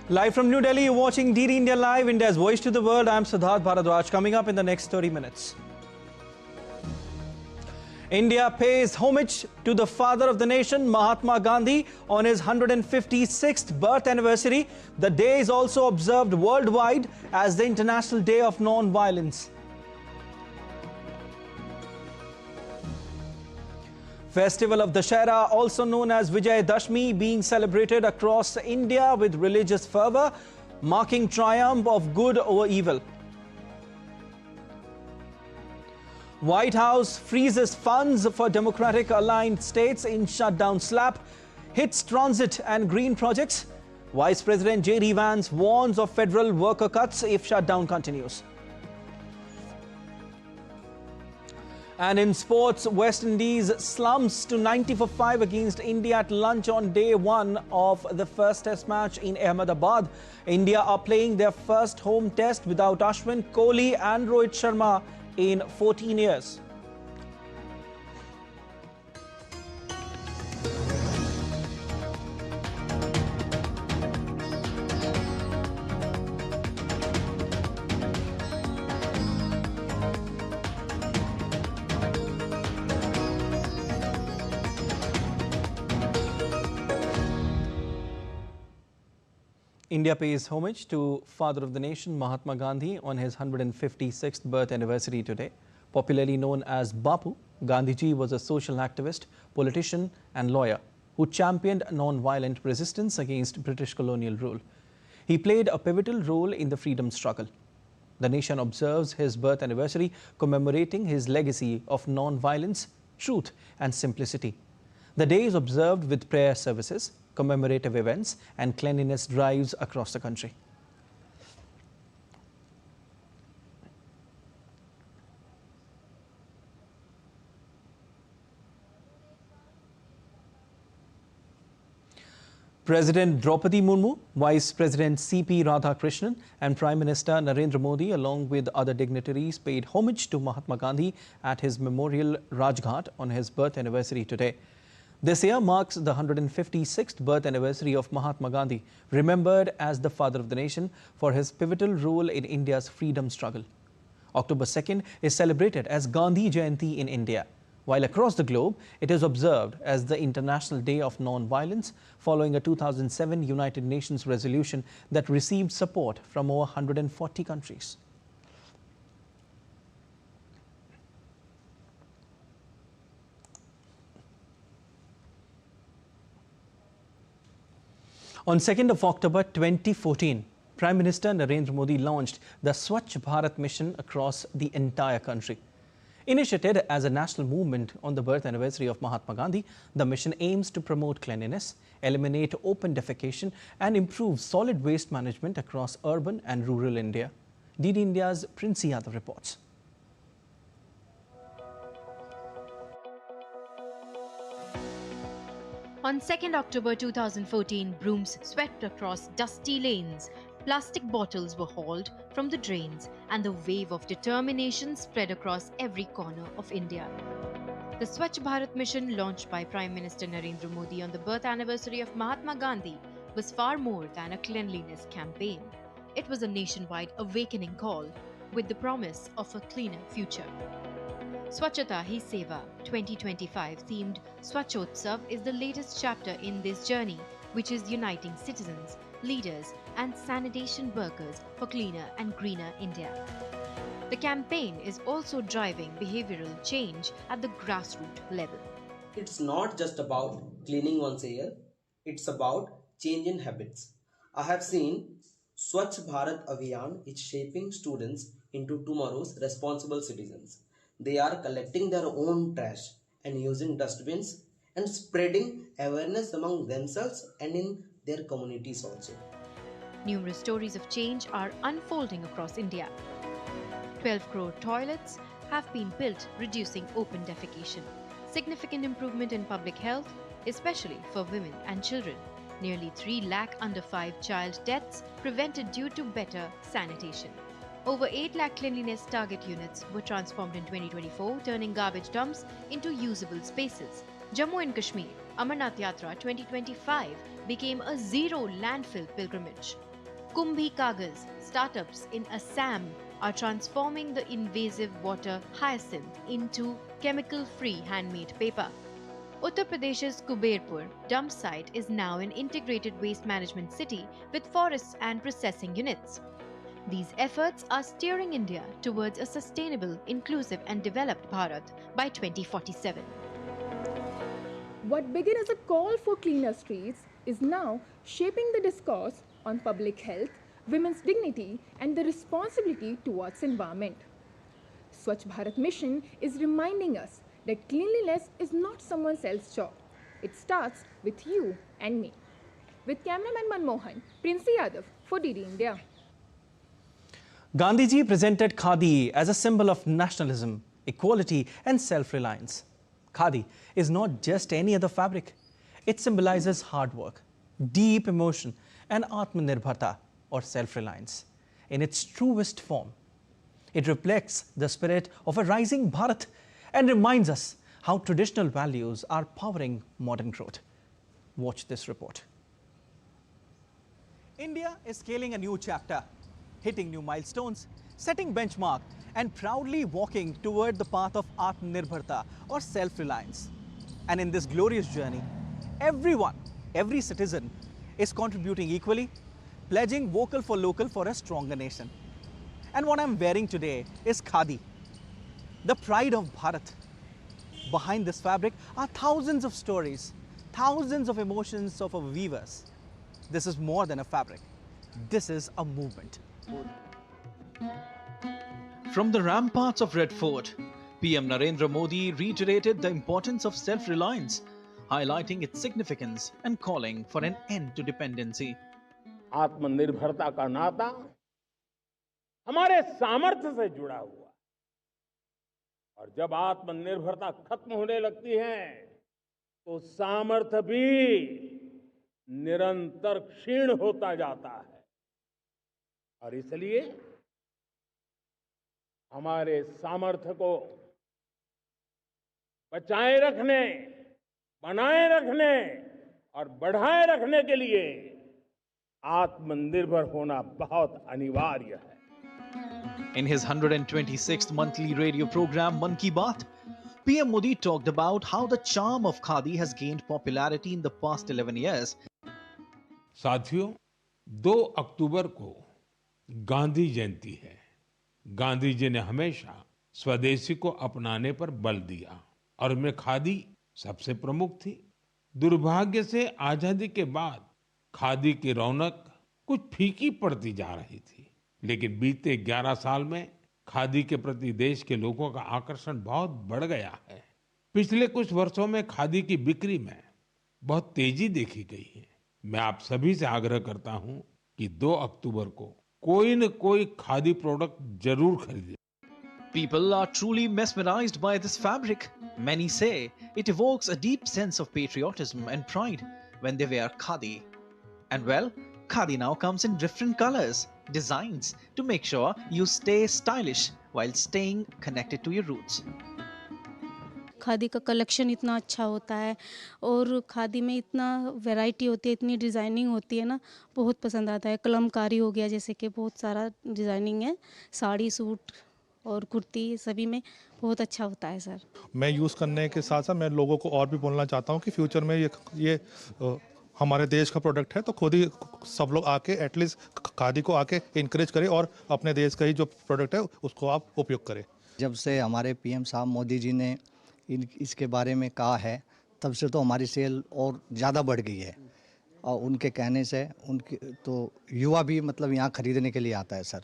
Live from New Delhi, you're watching DD India Live, India's voice to the world. I'm Siddharth Bharadwaj. Coming up in the next 30 minutes. India pays homage to the father of the nation, Mahatma Gandhi, on his 156th birth anniversary. The day is also observed worldwide as the International Day of Non-Violence. Festival of Dussehra, also known as Vijay Dashmi, being celebrated across India with religious fervour, marking triumph of good over evil. White House freezes funds for Democratic aligned states in shutdown slap, hits transit and green projects. Vice President J.D. Vance warns of federal worker cuts if shutdown continues. And in sports, West Indies slumps to 90 for 5 against India at lunch on day 1 of the first test match in Ahmedabad. India are playing their first home test without Ashwin, Kohli and Rohit Sharma in 14 years. India pays homage to father of the nation, Mahatma Gandhi, on his 156th birth anniversary today. Popularly known as Bapu, Gandhiji was a social activist, politician and lawyer who championed non-violent resistance against British colonial rule. He played a pivotal role in the freedom struggle. The nation observes his birth anniversary commemorating his legacy of non-violence, truth and simplicity. The day is observed with prayer services, commemorative events and cleanliness drives across the country. President Draupadi Murmu, Vice President C.P. Radhakrishnan and Prime Minister Narendra Modi, along with other dignitaries, paid homage to Mahatma Gandhi at his memorial Rajghat on his birth anniversary today. This year marks the 156th birth anniversary of Mahatma Gandhi, remembered as the father of the nation for his pivotal role in India's freedom struggle. October 2nd is celebrated as Gandhi Jayanti in India, while across the globe it is observed as the International Day of Non-Violence, following a 2007 United Nations resolution that received support from over 140 countries. On 2nd of October 2014, Prime Minister Narendra Modi launched the Swachh Bharat mission across the entire country. Initiated as a national movement on the birth anniversary of Mahatma Gandhi, the mission aims to promote cleanliness, eliminate open defecation and improve solid waste management across urban and rural India. DD India's Prince Yadav reports. On 2nd October 2014, brooms swept across dusty lanes, plastic bottles were hauled from the drains, and the wave of determination spread across every corner of India. The Swachh Bharat mission, launched by Prime Minister Narendra Modi on the birth anniversary of Mahatma Gandhi, was far more than a cleanliness campaign. It was a nationwide awakening call with the promise of a cleaner future. Swachhata Hi Seva 2025 themed Swachhotsav is the latest chapter in this journey, which is uniting citizens, leaders and sanitation workers for cleaner and greener India. The campaign is also driving behavioral change at the grassroots level. It's not just about cleaning one's air, it's about changing habits. I have seen Swachh Bharat Abhiyan is shaping students into tomorrow's responsible citizens. They are collecting their own trash and using dustbins and spreading awareness among themselves and in their communities also. Numerous stories of change are unfolding across India. 12 crore toilets have been built, reducing open defecation. Significant improvement in public health, especially for women and children. Nearly 3 lakh under 5 child deaths prevented due to better sanitation. Over 8 lakh cleanliness target units were transformed in 2024, turning garbage dumps into usable spaces. Jammu and Kashmir Amarnath Yatra 2025 became a zero landfill pilgrimage. Kumbhi Kagas, startups in Assam, are transforming the invasive water hyacinth into chemical-free handmade paper. Uttar Pradesh's Kuberpur dump site is now an integrated waste management city with forests and processing units. These efforts are steering India towards a sustainable, inclusive and developed Bharat by 2047. What began as a call for cleaner streets is now shaping the discourse on public health, women's dignity and the responsibility towards environment. Swachh Bharat mission is reminding us that cleanliness is not someone else's job. It starts with you and me. With cameraman Manmohan, Prince Yadav for DD India. Gandhiji presented Khadi as a symbol of nationalism, equality and self-reliance. Khadi is not just any other fabric. It symbolizes hard work, deep emotion and Atmanirbharta or self-reliance in its truest form. It reflects the spirit of a rising Bharat and reminds us how traditional values are powering modern growth. Watch this report. India is scaling a new chapter, hitting new milestones, setting benchmark and proudly walking toward the path of Atmanirbharta or self-reliance. And in this glorious journey, everyone, every citizen is contributing equally, pledging vocal for local for a stronger nation. And what I'm wearing today is Khadi, the pride of Bharat. Behind this fabric are thousands of stories, thousands of emotions of our weavers. This is more than a fabric. This is a movement. From the ramparts of Red Fort, PM Narendra Modi reiterated the importance of self-reliance, highlighting its significance and calling for an end to dependency. आत्मनिर्भरता का नाता हमारे सामर्थ्य से जुड़ा हुआ और जब आत्मनिर्भरता खत्म होने लगती है तो सामर्थ्य भी निरंतर क्षीण होता जाता है और इसलिए हमारे सामर्थ्य को बचाए रखने, बनाए रखने और बढ़ाए रखने के लिए आत्मनिर्भर होना बहुत अनिवार्य है. In his 126th monthly radio program Mann Ki Baat, PM Modi talked about how the charm of Khadi has gained popularity in the past 11 years. साथियों, 2 अक्टूबर को गांधी जयंती है. गांधी जी ने हमेशा स्वदेशी को अपनाने पर बल दिया और में खादी सबसे प्रमुख थी. दुर्भाग्य से आजादी के बाद खादी की रौनक कुछ फीकी पड़ती जा रही थी, लेकिन बीते 11 साल में खादी के प्रति देश के लोगों का आकर्षण बहुत बढ़ गया है. पिछले कुछ वर्षों में खादी की बिक्री में बहुत तेजी देखी गई है. मैं आप सभी से आग्रह करता हूं कि 2 अक्टूबर को कोई न कोई खादी प्रोडक्ट जरूर खरीदें. People are truly mesmerized by this fabric. Many say it evokes a deep sense of patriotism and pride when they wear Khadi. And well, Khadi now comes in different colors, designs to make sure you stay stylish while staying connected to your roots. Khadi का collection इतना अच्छा होता है और खादी में इतना variety होती है, इतनी डिज़ाइनिंग होती है ना, बहुत पसंद आता है. कलमकारी हो गया, जैसे कि बहुत सारा डिज़ाइनिंग है, साड़ी, सूट और कुर्ती सभी में बहुत अच्छा होता है सर. मैं यूज़ करने के साथ साथ मैं लोगों को और भी बोलना चाहता हूँ कि फ्यूचर में ये हमारे देश का प्रोडक्ट है, तो खुद ही सब लोग आके एटलीस्ट खादी को आके इनकरेज करें और अपने देश का ही जो प्रोडक्ट है उसको आप उपयोग करें. जब से हमारे पीएम साहब मोदी जी ने इसके बारे में कहा है, तब से तो हमारी सेल और ज़्यादा बढ़ गई है और उनके कहने से उनके तो युवा भी मतलब यहाँ खरीदने के लिए आता है sir.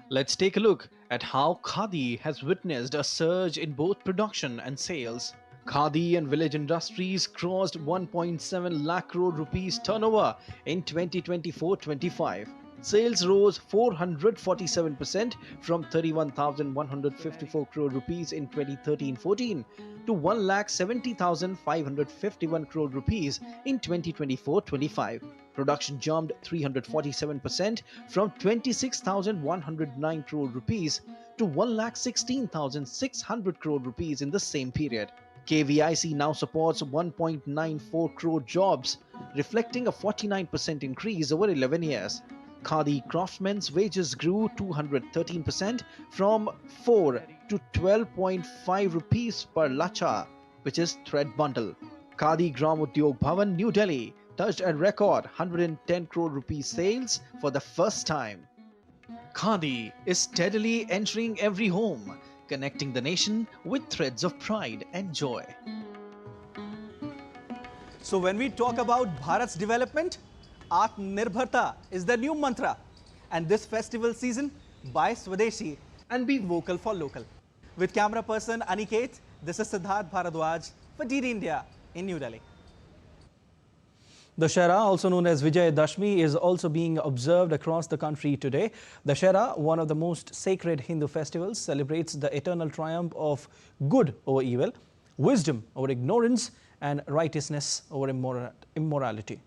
Let's take a look at how Khadi has witnessed a surge in both production and sales. Khadi and village industries crossed 1.7 lakh crore rupees turnover in 2024-25. Sales rose 447% from 31,154 crore rupees in 2013-14 to 1,70,551 crore rupees in 2024-25. Production jumped 347% from 26,109 crore rupees to 1,16,600 crore rupees in the same period. KVIC now supports 1.94 crore jobs, reflecting a 49% increase over 11 years. Khadi craftsmen's wages grew 213% from 4 to 12.5 rupees per lacha, which is thread bundle. Khadi Gram Udyog Bhavan, New Delhi, touched a record 110 crore rupees sales for the first time. Khadi is steadily entering every home, connecting the nation with threads of pride and joy. So when we talk about Bharat's development, Atmanirbharta is the new mantra. And this festival season, buy Swadeshi and be vocal for local. With camera person Aniket, this is Siddharth Bharadwaj for DD India in New Delhi. Dussehra, also known as Vijay Dashmi, is also being observed across the country today. Dussehra, one of the most sacred Hindu festivals, celebrates the eternal triumph of good over evil, wisdom over ignorance, and righteousness over immorality.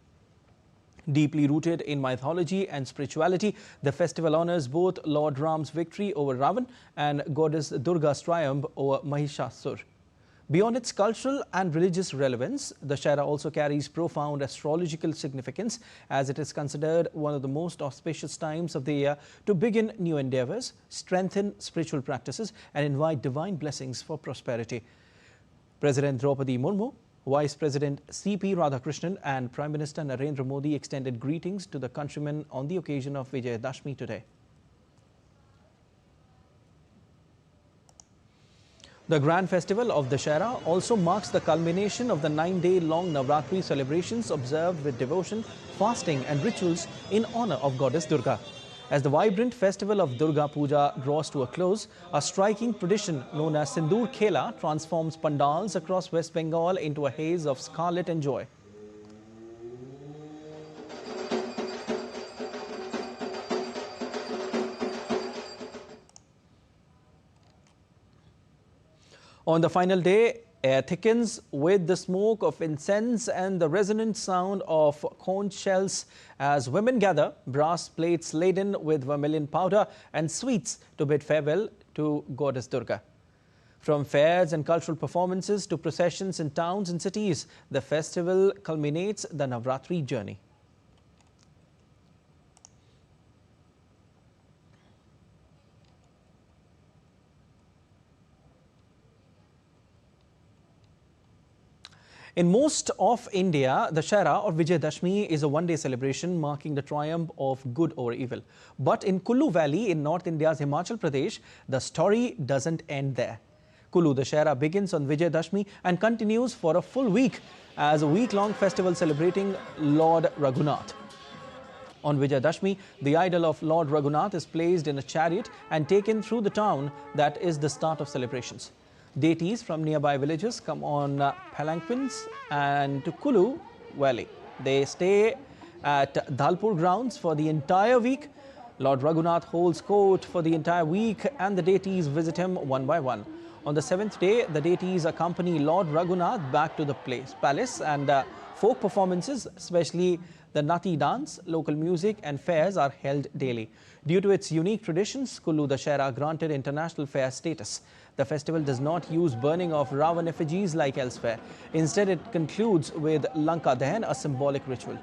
Deeply rooted in mythology and spirituality, the festival honors both Lord Ram's victory over Ravan and goddess Durga's triumph over Mahishasur. Beyond its cultural and religious relevance, Dussehra also carries profound astrological significance, as it is considered one of the most auspicious times of the year to begin new endeavors, strengthen spiritual practices, and invite divine blessings for prosperity. President Draupadi Murmu, Vice President C.P. Radhakrishnan and Prime Minister Narendra Modi extended greetings to the countrymen on the occasion of Vijay Dashmi today. The grand festival of Dussehra also marks the culmination of the 9-day-long Navratri celebrations observed with devotion, fasting and rituals in honor of goddess Durga. As the vibrant festival of Durga Puja draws to a close, a striking tradition known as Sindoor Khela transforms pandals across West Bengal into a haze of scarlet and joy. On the final day, air thickens with the smoke of incense and the resonant sound of conch shells as women gather brass plates laden with vermilion powder and sweets to bid farewell to goddess Durga. From fairs and cultural performances to processions in towns and cities, the festival culminates the Navratri journey. In most of India, Dussehra or Vijay Dashmi is a one-day celebration marking the triumph of good over evil. But in Kullu Valley in North India's Himachal Pradesh, the story doesn't end there. Kullu Dussehra begins on Vijay Dashmi and continues for a full week as a week-long festival celebrating Lord Raghunath. On Vijay Dashmi, the idol of Lord Raghunath is placed in a chariot and taken through the town that is the start of celebrations. Deities from nearby villages come on palanquins and to Kullu Valley. They stay at Dhalpur grounds for the entire week. Lord Raghunath holds court for the entire week and the deities visit him one by one. On the 7th day, the deities accompany Lord Raghunath back to the palace and folk performances, especially the Nati dance, local music and fairs are held daily. Due to its unique traditions, Kullu Dussehra granted international fair status. The festival does not use burning of Ravan effigies like elsewhere. Instead, it concludes with Lanka Dahan, a symbolic ritual.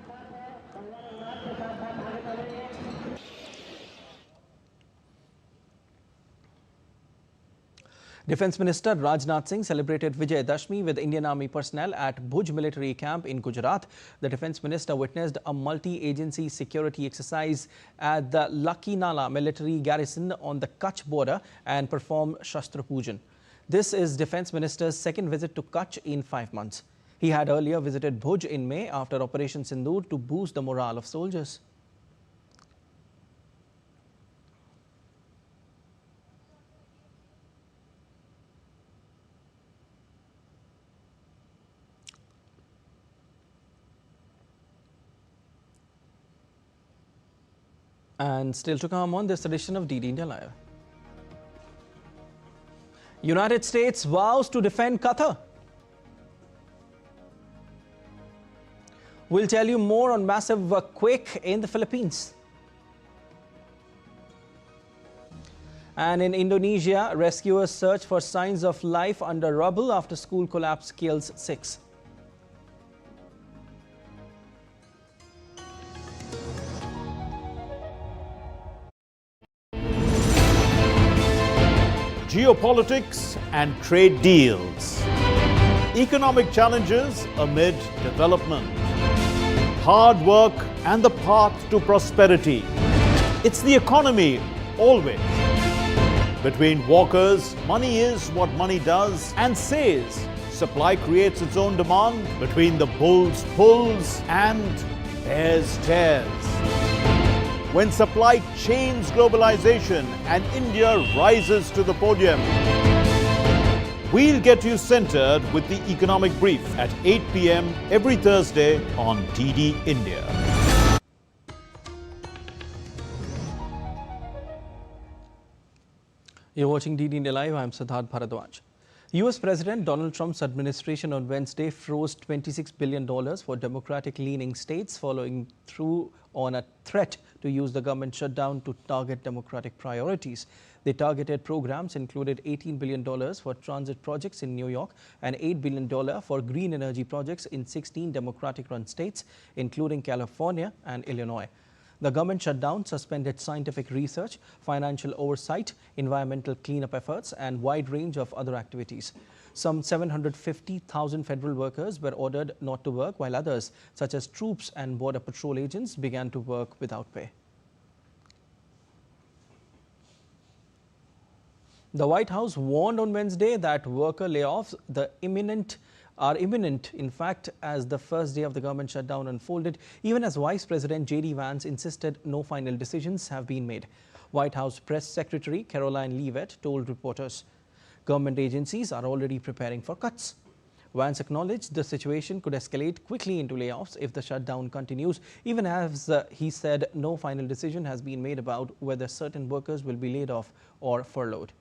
Defence Minister Rajnath Singh celebrated Vijay Dashmi with Indian Army personnel at Bhuj military camp in Gujarat. The Defence Minister witnessed a multi-agency security exercise at the Lakinala military garrison on the Kutch border and performed Shastra Pujan. This is Defence Minister's second visit to Kutch in 5 months. He had earlier visited Bhuj in May after Operation Sindoor to boost the morale of soldiers. And still to come on this edition of DD India Live. United States vows to defend Qatar. We'll tell you more on massive quake in the Philippines. And in Indonesia, rescuers search for signs of life under rubble after school collapse kills 6. geopolitics and trade deals, economic challenges amid development, hard work and the path to prosperity. It's the economy always. Between walkers, money is what money does and says. Supply creates its own demand. Between the bulls pulls and bears tears. When supply chains globalization and India rises to the podium. We'll get you centered with the economic brief at 8 p.m. every Thursday on DD India. You're watching DD India Live. I'm Siddharth Bharadwaj. US President Donald Trump's administration on Wednesday froze $26 billion for Democratic-leaning states following through on a threat to use the government shutdown to target Democratic priorities. The targeted programs included $18 billion for transit projects in New York and $8 billion for green energy projects in 16 Democratic-run states, including California and Illinois. The government shutdown suspended scientific research, financial oversight, environmental cleanup efforts, and wide range of other activities. Some 750,000 federal workers were ordered not to work, while others, such as troops and border patrol agents, began to work without pay. The White House warned on Wednesday that worker layoffs are imminent, in fact, as the first day of the government shutdown unfolded, even as Vice President J.D. Vance insisted no final decisions have been made. White House Press Secretary Caroline Leavitt told reporters government agencies are already preparing for cuts. Vance acknowledged the situation could escalate quickly into layoffs if the shutdown continues, even as he said no final decision has been made about whether certain workers will be laid off or furloughed.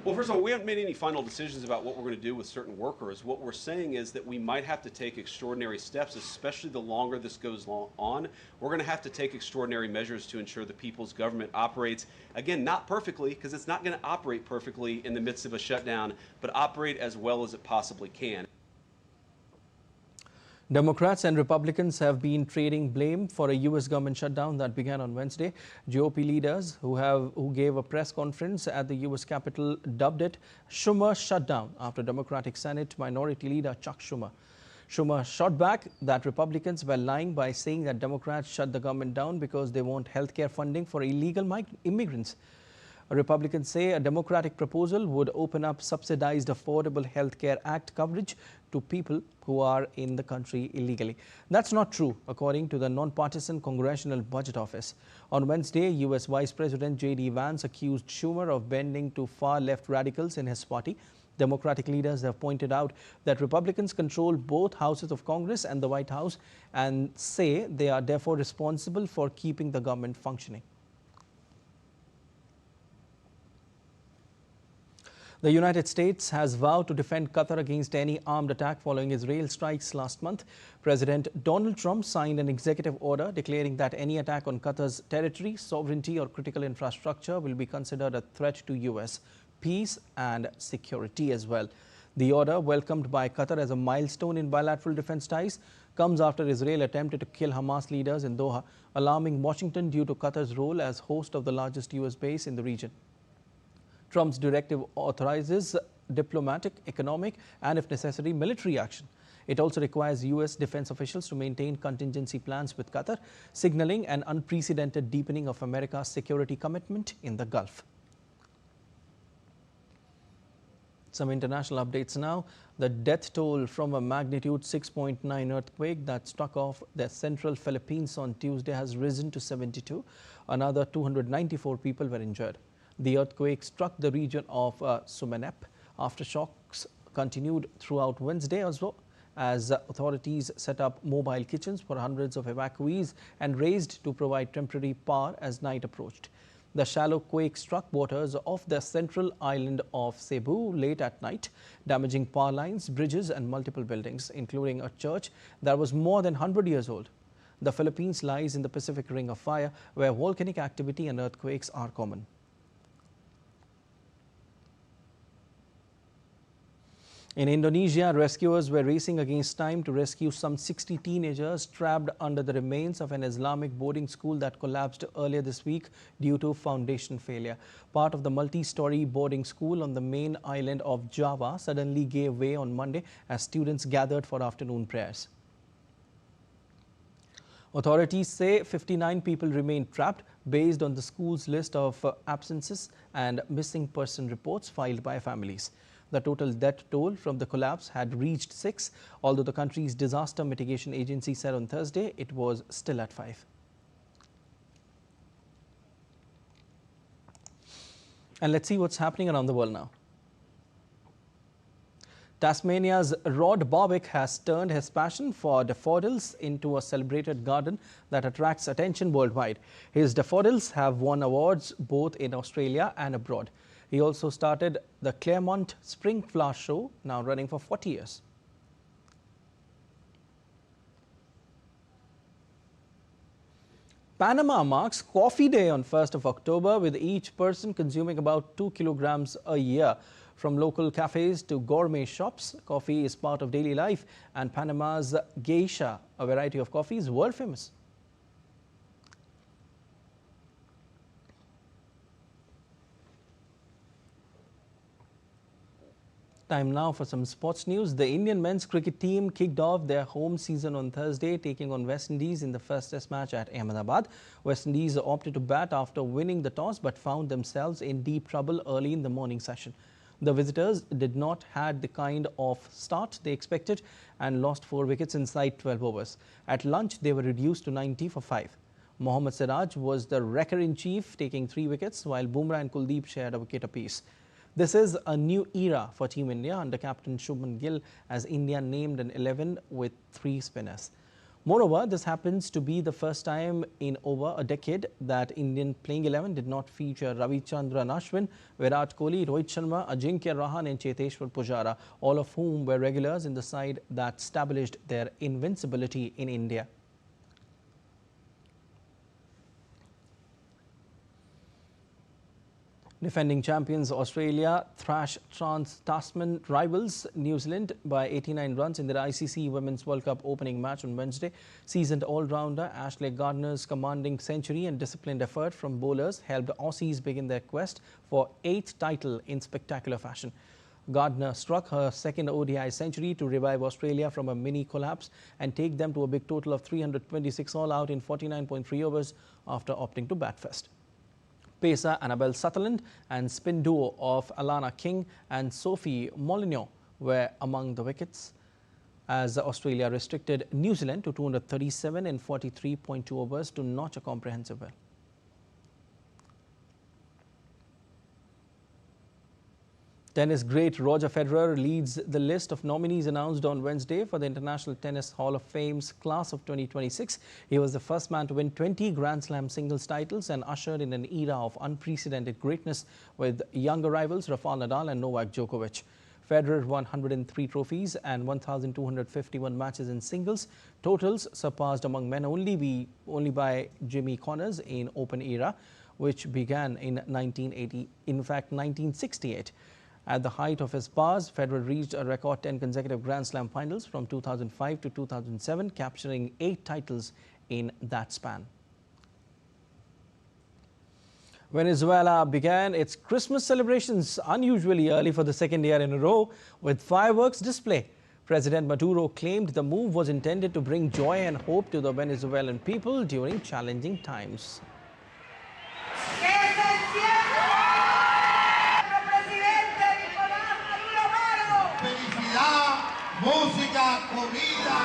Well, first of all, we haven't made any final decisions about what we're going to do with certain workers. What we're saying is that we might have to take extraordinary steps, especially the longer this goes on. We're going to have to take extraordinary measures to ensure the people's government operates, again, not perfectly, because it's not going to operate perfectly in the midst of a shutdown, but operate as well as it possibly can. Democrats and Republicans have been trading blame for a U.S. government shutdown that began on Wednesday. GOP leaders who gave a press conference at the U.S. Capitol dubbed it Schumer shutdown after Democratic Senate Minority Leader Chuck Schumer. Schumer shot back that Republicans were lying by saying that Democrats shut the government down because they want health care funding for illegal immigrants. Republicans say a Democratic proposal would open up subsidized Affordable Health Care Act coverage to people who are in the country illegally. That's not true, according to the nonpartisan Congressional Budget Office. On Wednesday, U.S. Vice President J.D. Vance accused Schumer of bending to far-left radicals in his party. Democratic leaders have pointed out that Republicans control both houses of Congress and the White House and say they are therefore responsible for keeping the government functioning. The United States has vowed to defend Qatar against any armed attack following Israel strikes last month. President Donald Trump signed an executive order declaring that any attack on Qatar's territory, sovereignty or critical infrastructure will be considered a threat to U.S. peace and security as well. The order, welcomed by Qatar as a milestone in bilateral defense ties, comes after Israel attempted to kill Hamas leaders in Doha, alarming Washington due to Qatar's role as host of the largest U.S. base in the region. Trump's directive authorizes diplomatic, economic, and if necessary, military action. It also requires U.S. defense officials to maintain contingency plans with Qatar, signaling an unprecedented deepening of America's security commitment in the Gulf. Some international updates now. The death toll from a magnitude 6.9 earthquake that struck off the central Philippines on Tuesday has risen to 72. Another 294 people were injured. The earthquake struck the region of Sumenep. Aftershocks continued throughout Wednesday as well, as authorities set up mobile kitchens for hundreds of evacuees and raised to provide temporary power as night approached. The shallow quake struck waters off the central island of Cebu late at night, damaging power lines, bridges and multiple buildings, including a church that was more than 100 years old. The Philippines lies in the Pacific Ring of Fire, where volcanic activity and earthquakes are common. In Indonesia, rescuers were racing against time to rescue some 60 teenagers trapped under the remains of an Islamic boarding school that collapsed earlier this week due to foundation failure. Part of the multi-story boarding school on the main island of Java suddenly gave way on Monday as students gathered for afternoon prayers. Authorities say 59 people remain trapped based on the school's list of absences and missing person reports filed by families. The total death toll from the collapse had reached 6, although the country's disaster mitigation agency said on Thursday it was still at 5. And let's see what's happening around the world now. Tasmania's Rod Barwick has turned his passion for daffodils into a celebrated garden that attracts attention worldwide. His daffodils have won awards both in Australia and abroad. He also started the Claremont Spring Flower Show, now running for 40 years. Panama marks Coffee Day on 1st of October, with each person consuming about 2 kilograms a year. From local cafes to gourmet shops, coffee is part of daily life, and Panama's geisha, a variety of coffee, is world famous. Time now for some sports news. The Indian men's cricket team kicked off their home season on Thursday, taking on West Indies in the first test match at Ahmedabad. West Indies opted to bat after winning the toss but found themselves in deep trouble early in the morning session. The visitors did not have the kind of start they expected and lost 4 wickets inside 12 overs. At lunch, they were reduced to 90 for 5. Mohammad Siraj was the wrecker-in-chief, taking 3 wickets, while Bumrah and Kuldeep shared a wicket apiece. This is a new era for Team India under captain Shubman Gill, as India named an 11 with 3 spinners. Moreover, this happens to be the first time in over a decade that Indian playing 11 did not feature Ravichandran Ashwin, Virat Kohli, Rohit Sharma, Ajinkya Rahane and Cheteshwar Pujara, all of whom were regulars in the side that established their invincibility in India. Defending champions Australia thrash Tasman rivals New Zealand by 89 runs in their ICC Women's World Cup opening match on Wednesday. Seasoned all-rounder Ashley Gardner's commanding century and disciplined effort from bowlers helped Aussies begin their quest for 8th title in spectacular fashion. Gardner struck her second ODI century to revive Australia from a mini collapse and take them to a big total of 326 all-out in 49.3 overs after opting to bat first. Pacer Annabelle Sutherland and spin duo of Alana King and Sophie Molineux were among the wickets as Australia restricted New Zealand to 237 in 43.2 overs to notch a comprehensive win. Tennis great Roger Federer leads the list of nominees announced on Wednesday for the International Tennis Hall of Fame's class of 2026. He was the first man to win 20 Grand Slam singles titles and ushered in an era of unprecedented greatness with younger rivals Rafael Nadal and Novak Djokovic. Federer won 103 trophies and 1,251 matches in singles. Totals surpassed among men only by Jimmy Connors in Open era, which began in 1968. At the height of his powers, Federer reached a record 10 consecutive Grand Slam finals from 2005 to 2007, capturing 8 titles in that span. Venezuela began its Christmas celebrations unusually early for the second year in a row with fireworks display. President Maduro claimed the move was intended to bring joy and hope to the Venezuelan people during challenging times. Música, comida.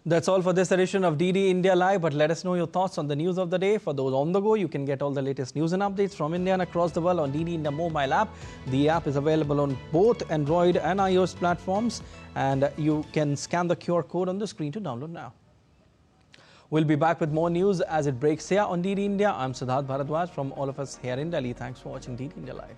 That's all for this edition of DD India Live, but let us know your thoughts on the news of the day. For those on the go, you can get all the latest news and updates from India and across the world on DD India mobile app. The app is available on both Android and iOS platforms, and you can scan the QR code on the screen to download now. We'll be back with more news as it breaks here on DD India. I'm Siddharth Bharadwaj from all of us here in Delhi. Thanks for watching DD India Live.